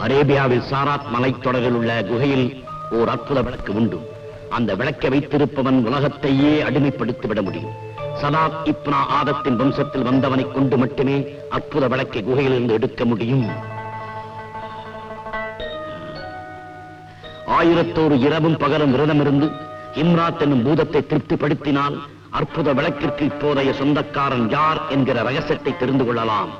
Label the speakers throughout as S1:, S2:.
S1: அரேபியாவில் சாராத் மலைத்தொடரில் உள்ள குகையில் ஓர் அற்புத விளக்கு உண்டு. அந்த விளக்கை வைத்திருப்பவன் உலகத்தையே அடிமைப்படுத்தி விட முடியும். சதாத் இப்னா ஆதத்தின் வம்சத்தில் வந்தவனை கொண்டு மட்டுமே அற்புத விளக்கை குகையிலிருந்து எடுக்க முடியும். 1001 இரவும் பகலும் விரதமிருந்து இம்ராத் என்னும் பூதத்தை திருப்திப்படுத்தினால் அற்புத விளக்கிற்கு இப்போதைய சொந்தக்காரன் யார் என்கிற ரகசியத்தை தெரிந்து கொள்ளலாம்.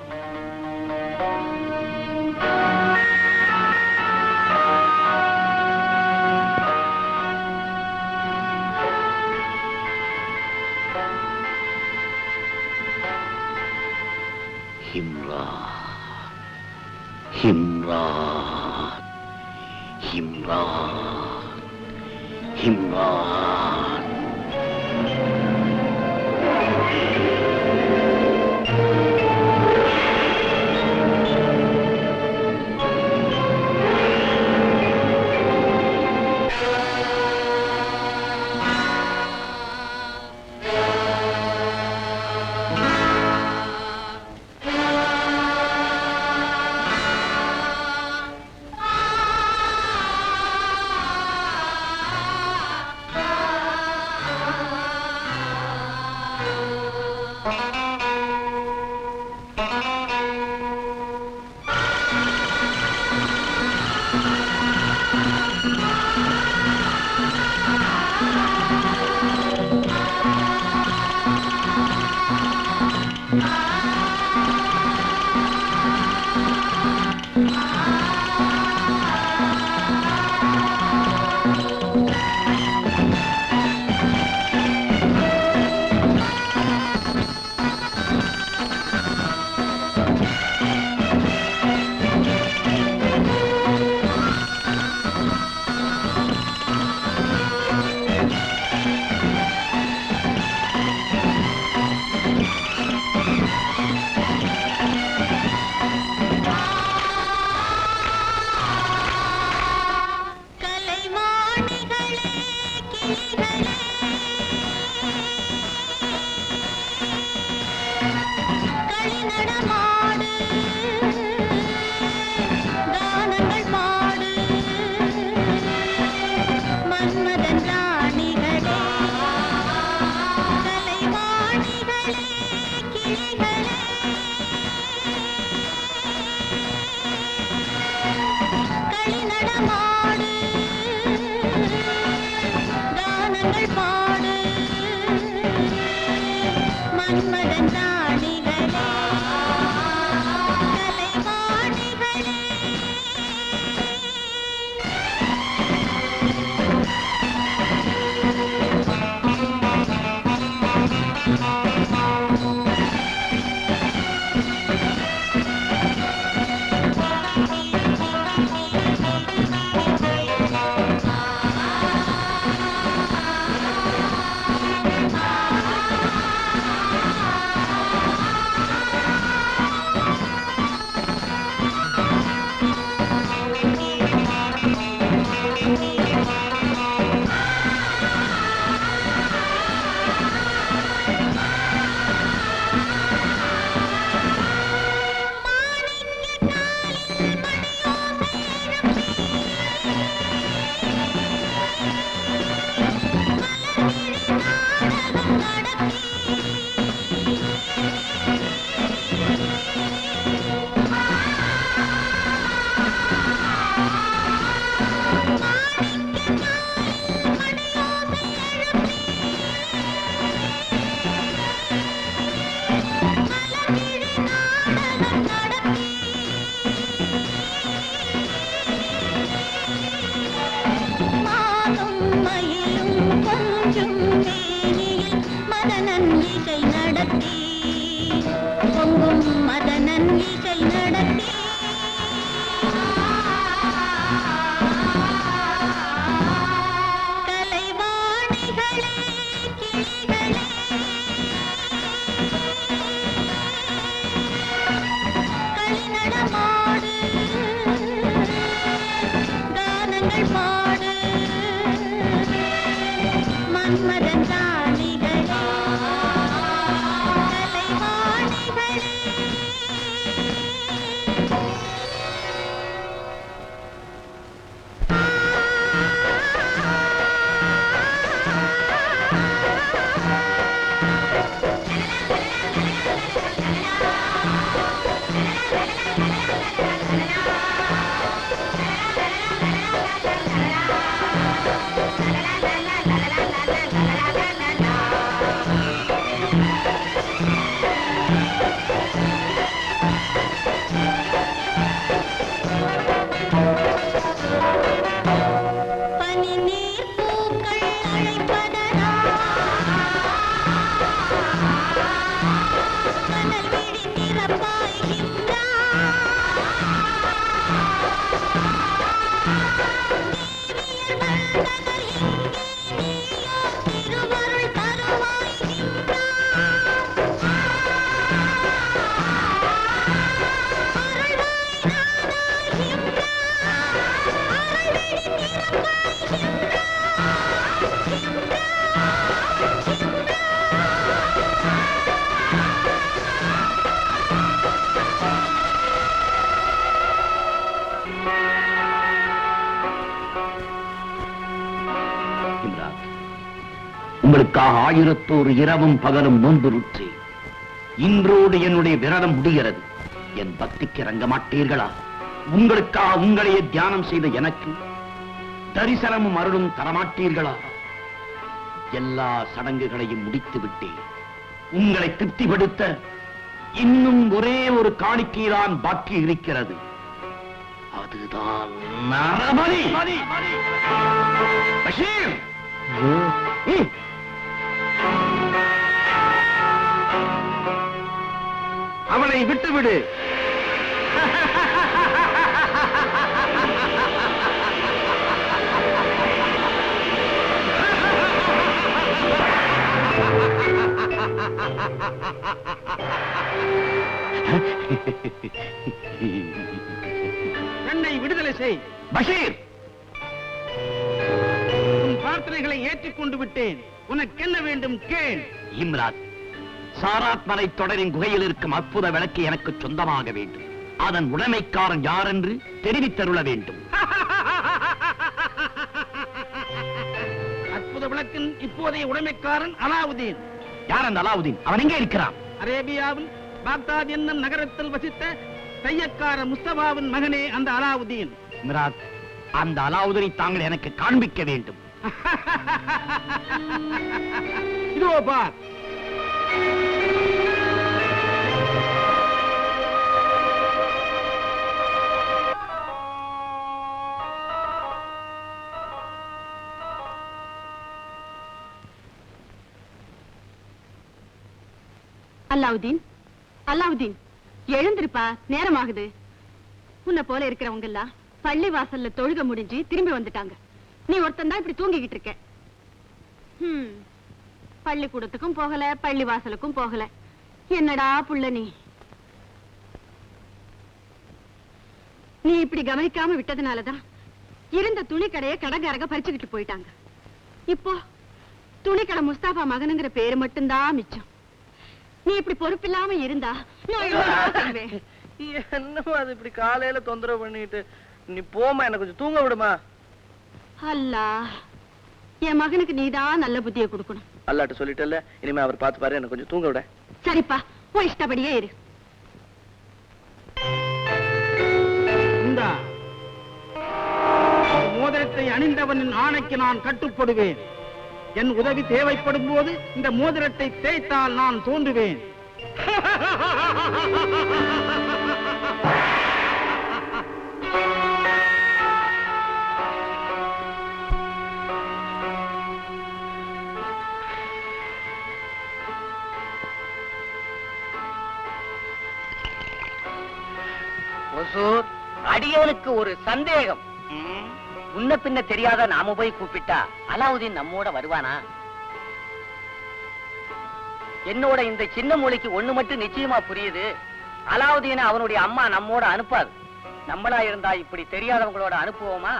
S1: உங்களுக்காக 1001 இரவும் பகலும் நோன்புறுற்றேன். இன்றோடு என்னுடைய விரதம் முடிகிறது. என் பக்திக்கு இறங்க மாட்டீர்களா? உங்களுக்காக உங்களையே தியானம் செய்த எனக்கு தரிசனமும் அருளும் தரமாட்டீர்களா? எல்லா சடங்குகளையும் முடித்து விட்டேன். உங்களை திருப்திப்படுத்த இன்னும் ஒரே ஒரு காணிக்கைதான் பாக்கி இருக்கிறது. அதுதான் நரபலி. பஷீர், அவனை விட்டுவிடு.
S2: என்னை விடுதலை செய்.
S1: பஷீர்,
S2: உன் பிரார்த்தனைகளை ஏற்றுக்கொண்டு விட்டேன். உனக்கு என்ன வேண்டும் கேள்.
S1: இம்ராத், சாராத் மலை தொடரின் குகையில் இருக்கும் அற்புத விளக்கு எனக்கு சொந்தமாக வேண்டும். அதன் உடைமைக்காரன் யார் என்று தெரிவித்தருள வேண்டும்.
S2: அற்புத விளக்கின் இப்போதைய உடைமைக்காரன் அலாவுதீன்.
S1: யார் அந்த அலாவுதீன்? அவன் எங்கே இருக்கிறான்?
S2: அரேபியாவில் பாக்தாத் என்னும் நகரத்தில் வசித்த தையக்கார முஸ்தபாவின் மகனே அந்த அலாவுதீன்.
S1: இம்ராத், அந்த அலாவுதீனை தாங்கள் எனக்கு காண்பிக்க வேண்டும்.
S2: இதோ பார்.
S3: அலாவுதீன், அலாவுதீன், எழுந்திருப்பா, நேரமாகுது. உன்னை போல இருக்கிறவங்க எல்லாம் பள்ளி வாசல்ல தொழுக முடிஞ்சு திரும்பி வந்துட்டாங்க. நீ ஒருத்தன் தான் இப்படி தூங்கிக்கிட்டு இருக்க. பள்ளிக்கூடத்துக்கும் போகல, பள்ளி வாசலுக்கும் போகல. என்னடா புள்ள நீ? நீ இப்படி கவனிக்காம விட்டதுனாலதான் இருந்த துணி கடையை கடைக்காரங்க பறிச்சுக்கிட்டு போயிட்டாங்க. இப்போ துணிக்கடை முஸ்தாபா மகனுங்கிற பேரு மட்டும்தான் மிச்சம். நீ இப்படி பொறுப்பில்லாம இருந்தா
S4: என்னமா அது இப்படி காலையில தொந்தரவு பண்ணிட்டு? நீ போமா, எனக்கு கொஞ்சம் தூங்க விடுமா.
S3: அல்லா, என் மகனுக்கு நீதான் நல்ல புத்தியை கொடுக்கணும்.
S4: அல்லாட்ட சொல்லிட்டல, இனிமே அவர் பார்த்து பாரு, எனக்கு கொஞ்சம் தூங்க விட.
S3: சரிப்பா, உன் இஷ்டப்படியே இரு.
S2: இந்தா, மோதிரத்தை அணிந்தவனின் ஆணைக்கு நான் கட்டுப்படுவேன். என் உதவி தேவைப்படும் போது இந்த மோதிரத்தை தேய்த்தால் நான் தோன்றுவேன்.
S5: அடியனுக்கு ஒரு சந்தேகம். முன்ன பின்ன தெரியாத நாம போய் கூப்பிட்டா அலாவுதீன் நம்மோட வருவானா? என்னோட இந்த சின்ன மூளைக்கு ஒண்ணு மட்டும் நிச்சயமா புரியுது. அலாவுதீனை அவனுடைய அம்மா நம்மோட அனுப்பாது. நம்மளா இருந்தா இப்படி தெரியாதவங்களோட அனுப்புவோமா?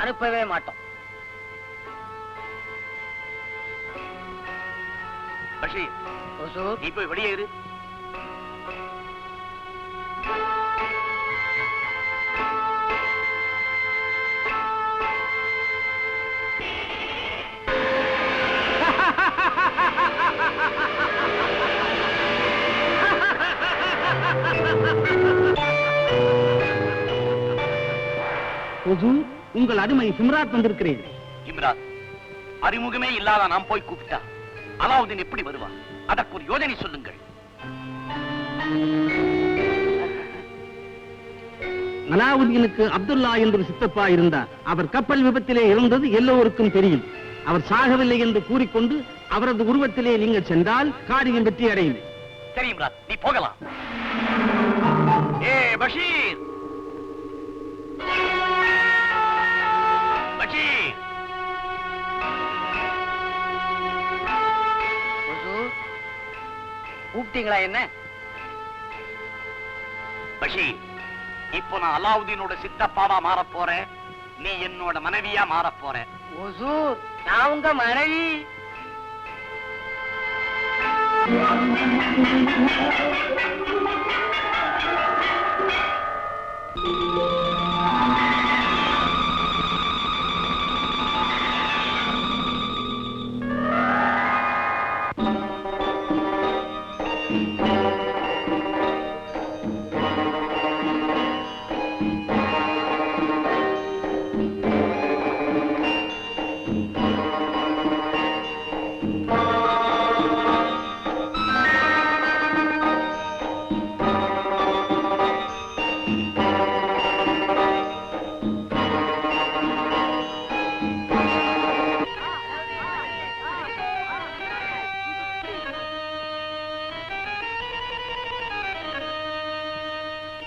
S5: அனுப்பவே மாட்டோம்.
S1: பஷீர், நீ போய் வெளியே இரு.
S2: உங்கள் அருமை ஹிம்ராத் வந்திருக்கிறேன்.
S1: இம்ராத், அறிமுகமே இல்லாத நாம் போய் கூப்பிட்டா அலாவுதீன் எப்படி வருவான்? அதற்கு ஒரு யோசனை சொல்லுங்கள்.
S2: அலாவுதீனுக்கு அப்துல்லா என்று சித்தப்பா இருந்தார். அவர் கப்பல் விபத்திலே இறந்தது எல்லோருக்கும் தெரியும். அவர் சாகவில்லை என்று கூறிக்கொண்டு அவரது உருவத்திலே நீங்கள் சென்றால் காரியம் வெற்றி அடையும்.
S1: சரி இம்ராத், நீ போகலாம். ஏ பஷீர், பஷீர்,
S5: கூப்பிட்டீங்களா என்ன?
S1: பஷீர், இப்போ நான் அலாவுதீனோட சித்தப்பாவா மாறப் போறேன். நீ என்னோட மனைவியா மாறப் போற.
S5: ஹுசூர், நான் உங்க மனைவி.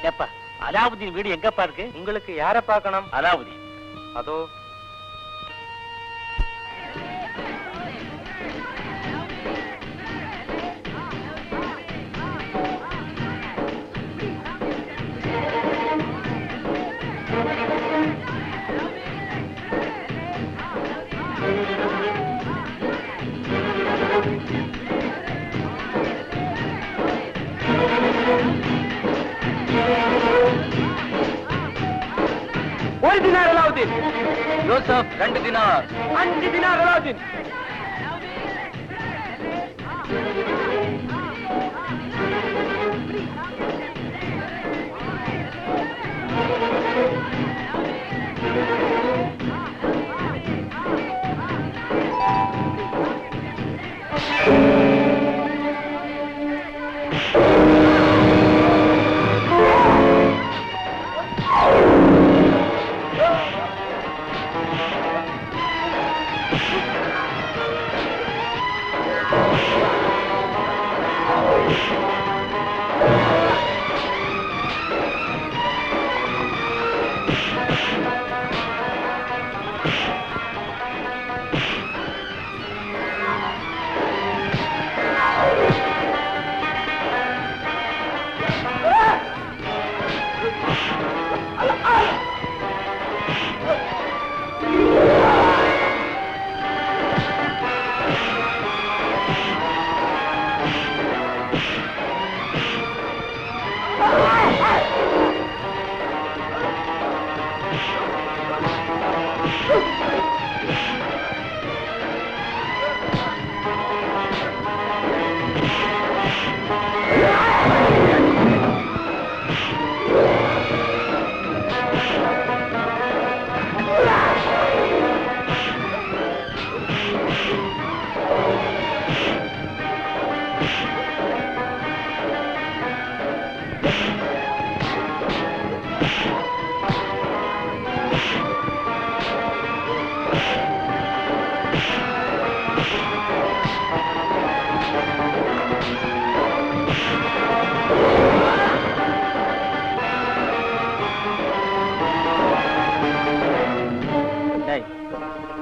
S5: ஏப்பா அலாவுதீன் வீடு எங்கப்பா இருக்கு?
S4: உங்களுக்கு யார பார்க்கணும்?
S5: அலாவுதீன்
S4: அதோ. ஒரு dinar Alauddin.
S5: Joseph 2 dinar.
S4: 5 dinar Alauddin.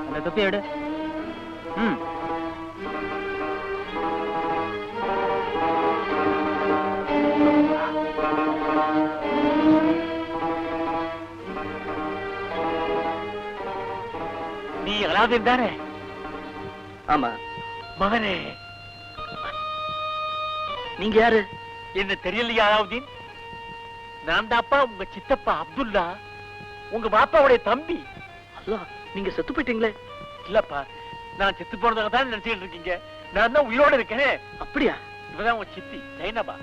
S5: அந்த தொப்பி எடு. நீ அலாவுதீன் தானே?
S4: ஆமா.
S5: மகனே,
S4: நீங்க யாரு?
S5: என்ன தெரியலையா அலாவுதீன்? நான் தான்ப்பா உங்க சித்தப்பா அப்துல்லா, உங்க பாப்பாவுடைய தம்பி.
S4: அல்லா, நீங்க செத்து போயிட்டீங்களே?
S5: இல்லப்பா, நான் செத்து போனதாக தான் நினைச்சுட்டு இருக்கீங்க. நான் தான் உயிரோட இருக்கேன்.
S4: அப்படியா?
S5: இவதான் உங்க சித்தி ஜைனபா.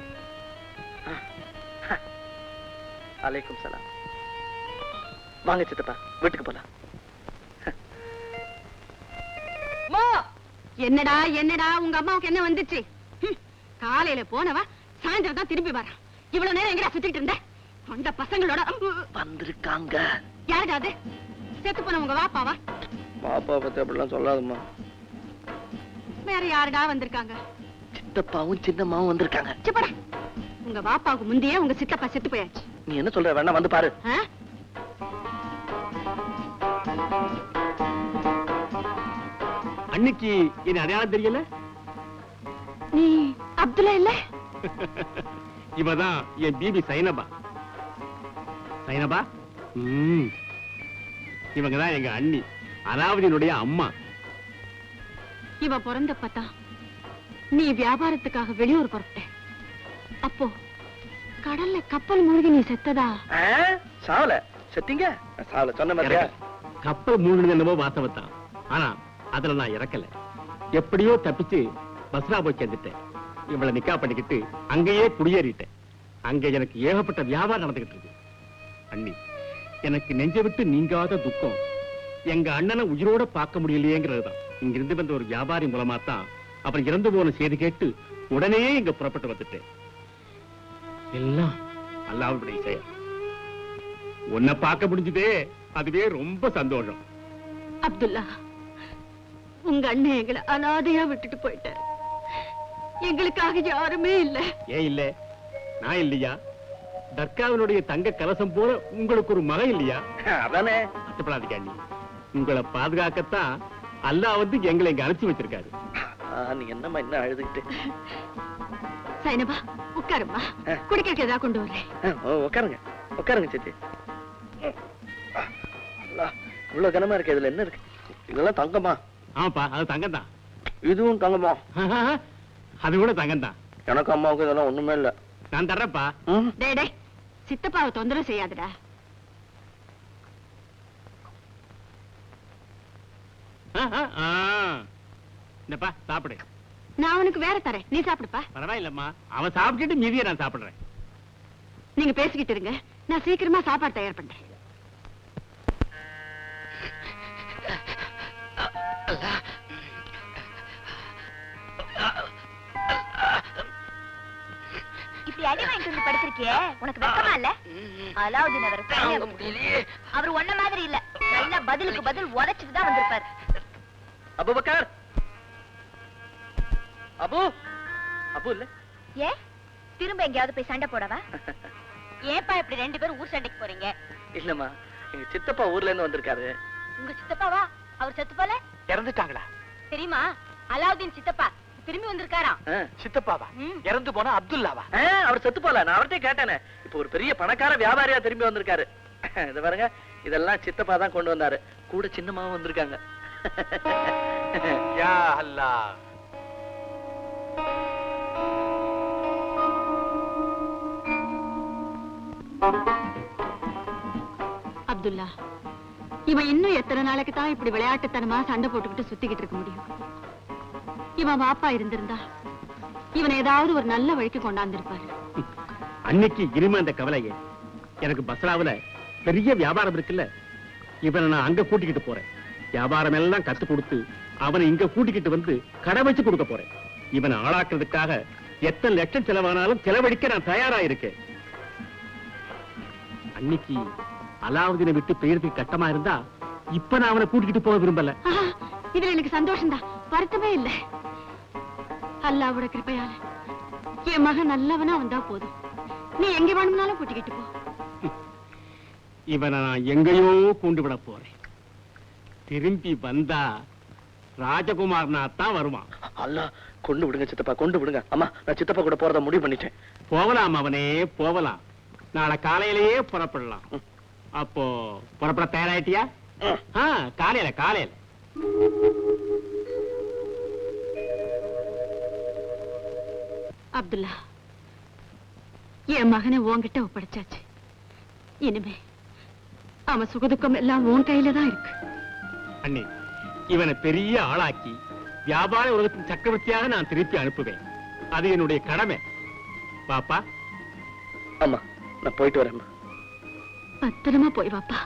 S4: அலைக்கும் சலாம். வாங்க சித்தப்பா, வீட்டுக்கு போலாம்.
S3: என்னடா என்னடா உங்க அம்மாவுக்கு என்ன வந்துச்சு? காலையில போனவா சாயந்தரம் தான் திரும்பி வரா. இவ்வளவு நேரம் எங்கடா சுத்திட்டு இருந்த? அந்த பசங்களோட
S4: வந்திருக்காங்க.
S3: யாருடா அது? செத்து போன உங்க வாப்பாவா?
S4: பாப்பா பத்தி அப்படிலாம் சொல்லாதம்மா.
S3: வேற யாருடா வந்திருக்காங்க?
S4: சித்தப்பாவும் சின்னம்மாவும் வந்திருக்காங்க.
S3: சிப்படா, உங்க வாப்பாவுக்கு முந்தையே உங்க சித்தப்பா செத்து போயாச்சு.
S4: நீ என்ன சொல்ற? வேணா வந்து பாரு.
S2: அன்னைக்கு என்ன அடையாளம் தெரியல?
S3: நீ அப்துல்லா இல்ல?
S2: இவதான் என் பிபி சைனபா. சைனபா, இவங்கதான் எங்க அண்ணி, அலாவுதீனுடைய அம்மா.
S3: இவ பிறந்தப்பதா நீ வியாபாரத்துக்காக வெளியூர் புறப்பட்ட. அப்போ கடல்ல கப்பல் மூழ்கி நீ செத்ததா?
S4: சாவல செத்தீங்க? சாவல சொன்ன மாதிரியா?
S2: கப்பல் மூழ்கினது என்னவோ வாஸ்தவத்தான். ஆனா அதுல நான் இறக்கல. எப்படியோ தப்பிச்சு பஸ்ரா போய் சேர்ந்துட்டேன். இவளை நிக்கா பண்ணிக்கிட்டு அங்கேயே குடியேறிட்டேன். அங்க எனக்கு ஏகப்பட்ட வியாபாரம் நடந்துகிட்டு இருக்கு. அண்ணி, எனக்கு நெஞ்ச விட்டு நீங்காத துக்கம் எங்க அண்ணனை உயிரோட பார்க்க முடியலையேங்கிறதுதான். இங்கிருந்து வந்த ஒரு வியாபாரி மூலமா தான் அப்புறம் இறந்து போன செய்தி கேட்டு உடனே இங்க புறப்பட்டு வந்துட்டேன். எல்லாம் அல்லாஹ்வுடைய செயல். உன்னை பார்க்க முடிஞ்சதே, அதுவே ரொம்ப சந்தோஷம்.
S3: அப்துல்லா, உங்க அண்ணன் எங்களை அனாதையா விட்டுட்டு போயிட்டாரு. எங்களுக்காக யாருமே இல்ல.
S2: ஏன் இல்ல? நான் இல்லையா? தர்காவினுடைய தங்க கலசம் போல உங்களுக்கு ஒரு மகன் இல்லையா?
S4: அதானே.
S2: கஷ்டப்படாதீங்க அண்ணி, உங்களை பாதுகாக்கத்தான் அல்லாஹ் வந்து எங்களை இங்க அனுப்பிச்சு வச்சிருக்காரு.
S4: நீ என்னம்மா என்ன அழுதுகிட்டு?
S3: சைனபா உட்காருமா, குடிக்கிறதுக்கு ஏதாவது கொண்டு வரேன்.
S4: உட்காருங்க உட்காருங்க சித்தி. இவ்வளவு கனமா இருக்கு, இதுல என்ன இருக்கு? இதெல்லாம் தங்கமா?
S2: ஆமாப்பா, அது தங்கம் தான்.
S4: இதுவும் தங்கமா?
S2: அது கூட தங்கம் தான்.
S4: எனக்கு அம்மாவுக்கு இதெல்லாம் ஒண்ணுமே இல்ல.
S2: நான் தர்றேன்ப்பா.
S3: டேய் டேய், சித்தப்பாவை தொந்தரவு செய்யாதடா.
S2: என்னப்பா சாப்பிடு.
S3: நான் உனக்கு வேற தரேன், நீ சாப்பிடுப்பா.
S2: பரவாயில்லம்மா, அவன் சாப்பிட்டுட்டு மீதியை நான் சாப்பிடுறேன்.
S3: நீங்க பேசிக்கிட்டு இருங்க, நான் சீக்கிரமா சாப்பாடு தயார் பண்றேன்.
S6: இப்படி அடி வாங்கிட்டு வந்து படுத்திருக்கியே, உனக்கு வெக்கமா இல்ல? அலாவுதீன் அவர் ஒன்ன மாதிரி இல்ல, நல்ல பதிலுக்கு பதில் உரைச்சிட்டு தான் வந்திருப்பாரு.
S4: அபூபக்கர், அபு அபு இல்ல?
S6: ஏ திரும்ப எங்கேயாவது போய் சண்டை போடவா? ஏப்பா இப்படி ரெண்டு பேரும் ஊர் சண்டைக்கு போறீங்க?
S4: இல்லம்மா, எங்க சித்தப்பா ஊர்ல இருந்து வந்திருக்காரு.
S6: உங்க சித்தப்பாவா? அவர் செத்து போல?
S4: இறந்துட்டாங்களா?
S6: தெரியுமா? அலாவுதீன் சித்தப்பா திரும்பி வந்திருக்காராம்.
S4: சித்தப்பாவா? இறந்து போனா அப்துல்லாவா? அவர் செத்து போல, நான் அவர்கிட்ட கேட்டேனே. இப்ப ஒரு பெரிய பணக்கார வியாபாரியா திரும்பி வந்திருக்காரு. இது பாருங்க, இதெல்லாம் சித்தப்பா தான் கொண்டு வந்தாரு. கூட சின்னமாவும் வந்திருக்காங்க. யா அல்லாஹ்.
S3: அப்துல்லா, இவன் இன்னும் எத்தனை நாளைக்கு தான் இப்படி விளையாட்டுத்தனமா சண்டை போட்டுக்கிட்டு சுத்திக்கிட்டு இருக்க முடியும்? இவன் பாப்பா இருந்திருந்தா இவனை ஏதாவது ஒரு நல்ல வழிக்கு கொண்டாந்துருப்பாரு.
S2: அன்னைக்கு இனிமே அந்த கவலைய எனக்கு பஸ்ராவுல பெரிய வியாபாரம் இருக்குல்ல, இவனை நான் அங்க கூட்டிக்கிட்டு போறேன். வியாபாரம் எல்லாம் கத்து கொடுத்து அவனை இங்க கூட்டிக்கிட்டு வந்து கடை வச்சு கொடுக்க போறேன். இவனை ஆளாக்குறதுக்காக எத்தனை லட்சம் செலவானாலும் செலவழிக்க நான் தயாரா இருக்கேன். அன்னைக்கு அலாவுதீனை விட்டு பெயருக்கு கட்டமா இருந்தா இப்ப நான் அவனை கூட்டிக்கிட்டு போக விரும்பல.
S3: இதுல எனக்கு சந்தோஷம் தான், வருத்தமே இல்ல. அல்லாவோட கிருபையால என் மகன் நல்லவனா வந்தா போதும். நீ எங்க வேணும்னாலும் கூட்டிக்கிட்டு போ.
S2: இவனை நான் எங்கேயோ கொண்டு விட போறேன். திரும்பி வந்தா ராஜகுமார்னா தான் வருவான்.
S4: அல்லா, கொண்டு விடுங்க சித்தப்பா, கொண்டு விடுங்க. அம்மா, நான் சித்தப்பா கூட போறத முடிவு பண்ணிட்டேன்.
S2: போகலாம் அவனே போகலாம். நாளை காலையிலேயே புறப்படலாம். அப்போ புறப்பட தயாராயிட்டியா? காலையில காலையில.
S3: அப்துல்லா, என் மகனை உன்கிட்ட ஒப்படைச்சாச்சு. இனிமே அவன் சுகதுக்கம் எல்லாம் உன் கையில தான் இருக்கு.
S2: அண்ணி, இவனை பெரிய ஆளாக்கி வியாபார உலகத்தின் சக்கரவர்த்தியாக நான் திருப்பி அனுப்புவேன். அது என்னுடைய கடமை. பாப்பா.
S4: அம்மா, நான் போயிட்டு வரேன்.
S3: பத்திரமா போய் வாப்பா.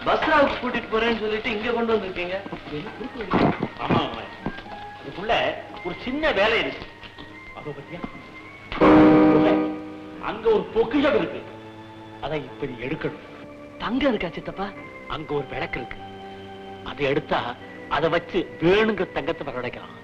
S4: பஸ்ராவுக்கு கூட்டிட்டு போறேன்னு சொல்லிட்டு இங்க கொண்டு வந்திருக்கீங்க.
S2: ஆமா, இதுக்குள்ள ஒரு சின்ன வேலை இருக்கு. அப்ப பத்தியா, அங்க ஒரு பொக்கிஷம் இருக்கு. அதை இப்படி எடுக்கணும்.
S4: தங்க இருக்கா சித்தப்பா?
S2: அங்க ஒரு விளக்கு இருக்கு. அதை எடுத்தா அதை வச்சு வேணுங்கிற தங்கத்தை வரவழைக்கலாம்.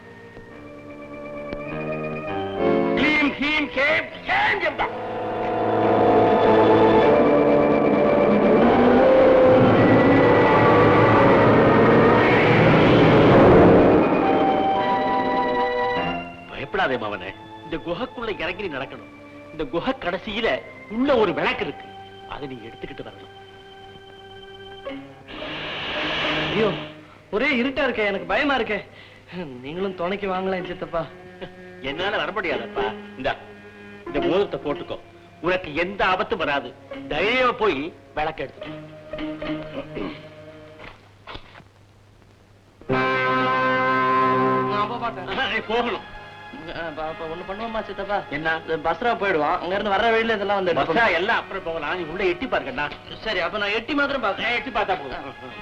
S2: பயப்படாதே மவனே, இந்த குகைக்குள்ள இறங்கி நடக்கணும். இந்த குகை கடைசியில உள்ள ஒரு விளக்கு இருக்கு. அதை நீ எடுத்துக்கிட்டு வரணும்.
S4: ஐயோ, ஒரே இருட்டா இருக்க, எனக்கு பயமா இருக்கே. நீங்களும் துணைக்கு வாங்கலாம் சித்தப்பா.
S2: என்னால வர முடியாதப்பா. இந்த மோதிரத்தை போட்டுக்கோ, உனக்கு எந்த ஆபத்தும் வராது. தைரியமா போய் விளக்கு எடுத்து போகணும்.
S4: ஒண்ணு பண்ணுவோமா சித்தப்பா?
S2: என்ன?
S4: பஸ்ரா போயிடுவான். அங்க இருந்து வர்ற வழியில இதெல்லாம் வந்து
S2: பஸ்ஸா எல்லாம் அப்புறம் போகலாம். நீ உள்ள எட்டி பாருங்கண்ணா.
S4: சரி, அப்ப நான் எட்டி மாத்திரம் பாக்குறேன்.
S2: எட்டி பார்த்தா போதும்.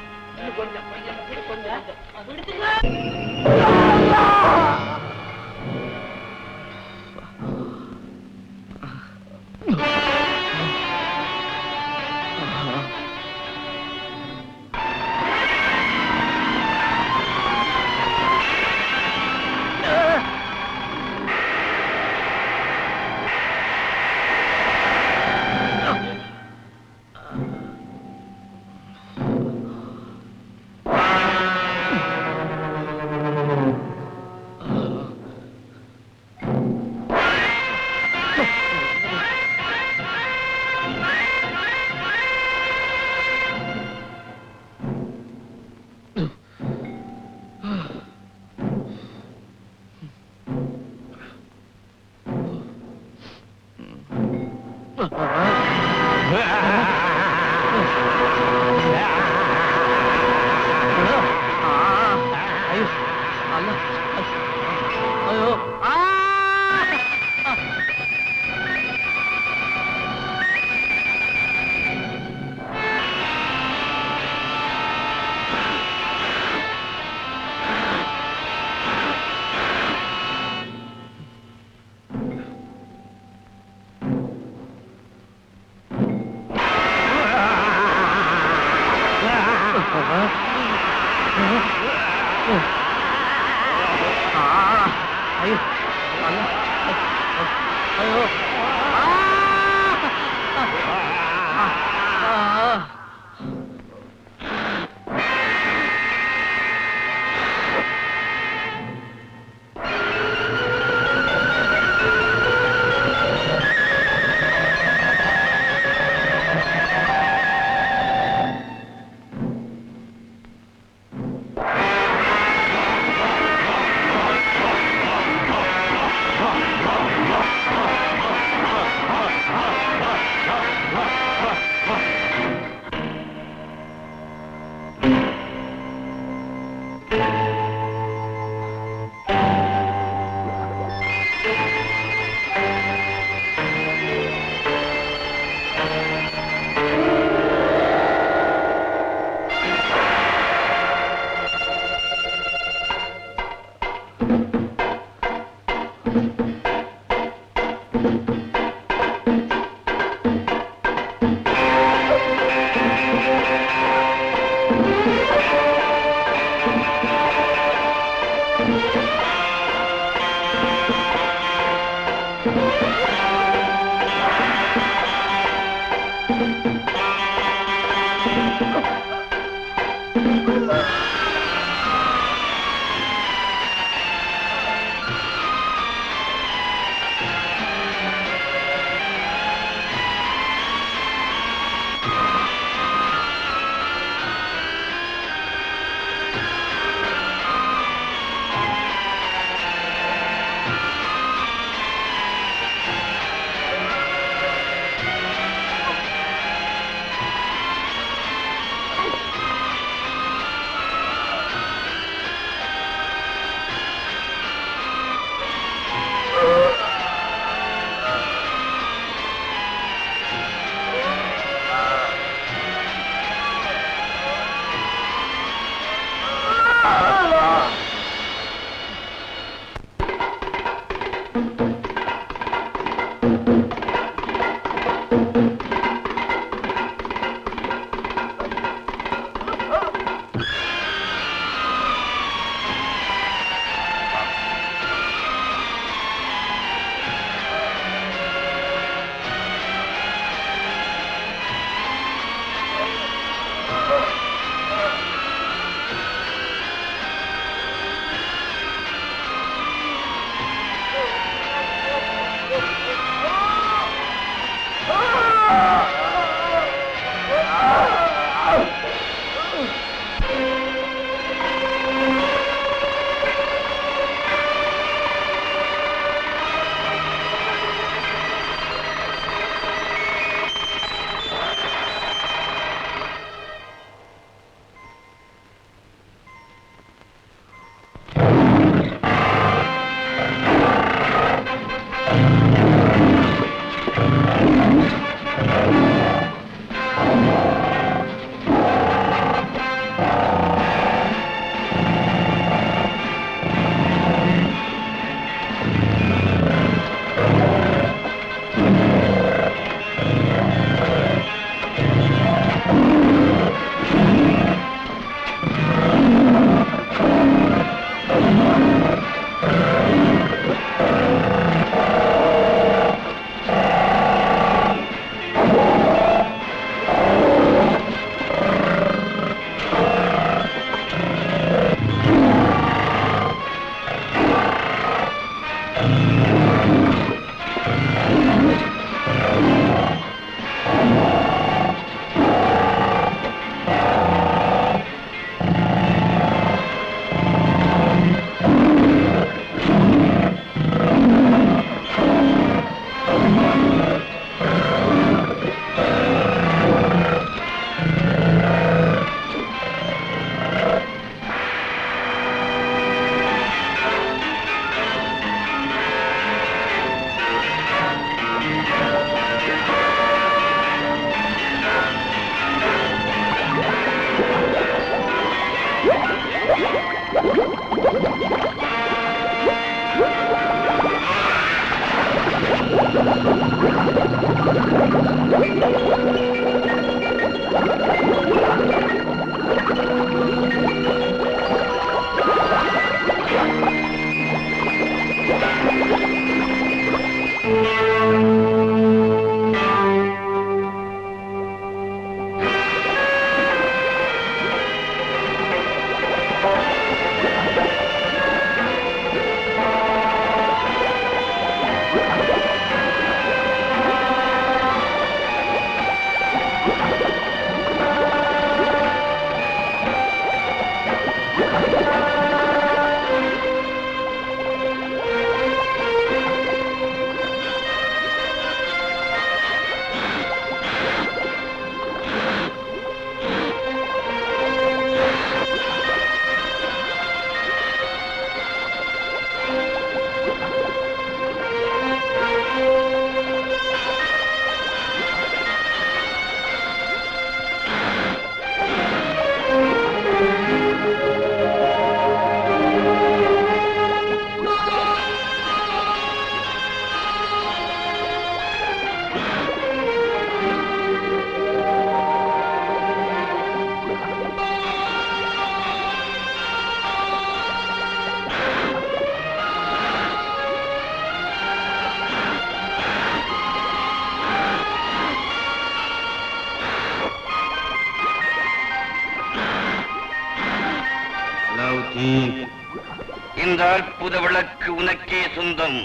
S1: இந்த அற்புத விளக்கு உனக்கே சொந்தம்.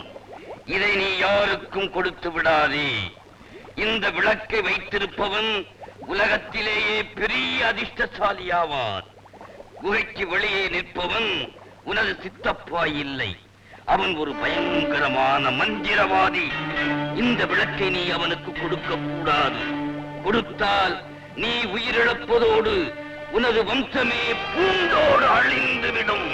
S1: இதை நீ யாருக்கும் கொடுத்து விடாதே. இந்த விளக்கை வைத்திருப்பவன் உலகத்திலேயே பெரிய அதிர்ஷ்டசாலியாவான். குகைக்கு வெளியே நிற்பவன் உனது சித்தப்பா இல்லை, அவன் ஒரு பயங்கரமான மந்திரவாதி. இந்த விளக்கை நீ அவனுக்கு கொடுக்க கூடாது. கொடுத்தால் நீ உயிரிழப்பதோடு உனது வம்சமே பூண்டோடு அழிந்துவிடும்.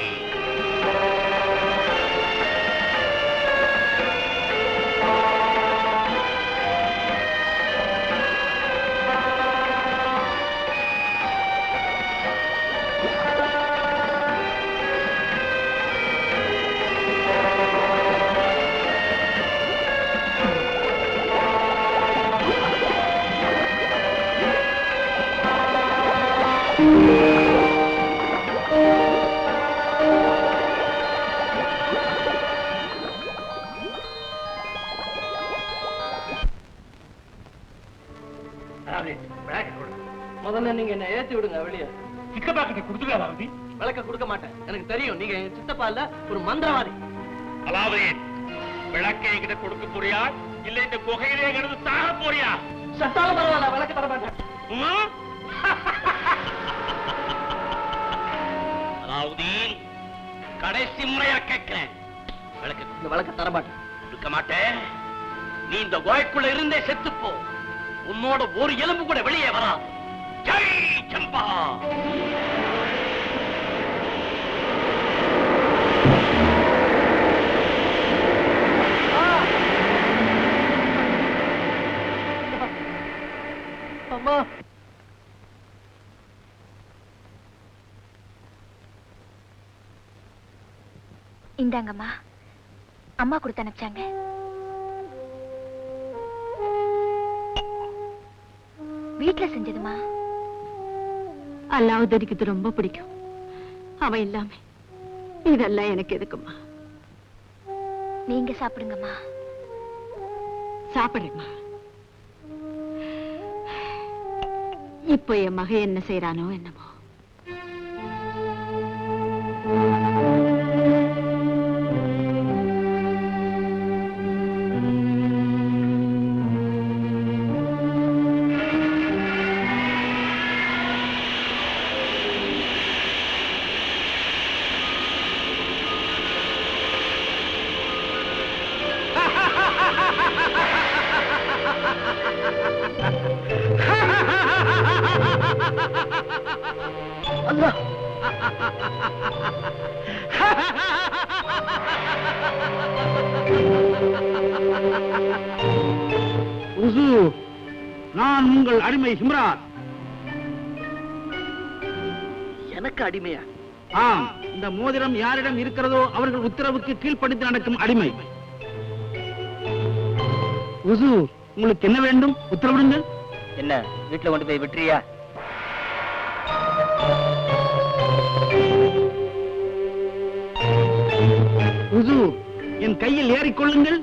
S4: முதல்ல நீங்க என்ன ஏத்தி விடுங்க வெளியே.
S2: சித்தப்பா கிட்ட கொடுத்துக்காத.
S4: விளக்க கொடுக்க மாட்டேன், எனக்கு தெரியும் நீங்க என் சித்தப்பா இல்ல, ஒரு மந்திரவாதி.
S2: அலாவுதீன், விளக்கை என்கிட்ட கொடுக்க போறியா இல்ல இந்த குகையிலே கிடந்து சாக போறியா?
S4: சத்தாலும் பரவாயில்ல, விளக்க தர மாட்டேன்.
S1: அலாவுதீன், கடைசி முறையா கேட்கிறேன்,
S4: இந்த விளக்க தர மாட்டேன்.
S1: கொடுக்க மாட்டேன். நீ இந்த குகைக்குள்ள இருந்தே செத்துப்போ. உன்னோட ஒரு எலும்பு கூட வெளியே வராது. ஜெய் சம்பா.
S4: அம்மா,
S6: இந்தாங்கம்மா, அம்மா கொடுத்து அனுப்பிச்சாங்க. வீட்டுல செஞ்சதுமா.
S3: அல்லாவுதனுக்கு இது ரொம்ப பிடிக்கும். அவன் இல்லாம இதெல்லாம் எனக்கு எதுக்குமா?
S6: நீங்க சாப்பிடுங்கம்மா.
S3: சாப்பிடுறேம்மா. இப்போ என் மகன் என்ன செய்யறானோ என்னமோ.
S4: அல்லா
S2: நான் உங்கள் அடிமை ஹிம்ராத்.
S4: எனக்கு அடிமையா?
S2: ஆம், இந்த மோதிரம் யாரிடம் இருக்கிறதோ அவர்கள் உத்தரவுக்கு கீழ்ப்படிந்து நடக்கும் அடிமை. உங்களுக்கு என்ன வேண்டும்? உத்தரவிடுங்கள்.
S5: என்ன வீட்டுல கொண்டு போய் விட்டுறியா?
S2: என் கையில் ஏறிக்கொள்ளுங்கள்.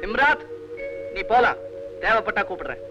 S4: இம்ராத், நீ போலாம். தேவைப்பட்டா கூப்பிடுறேன்.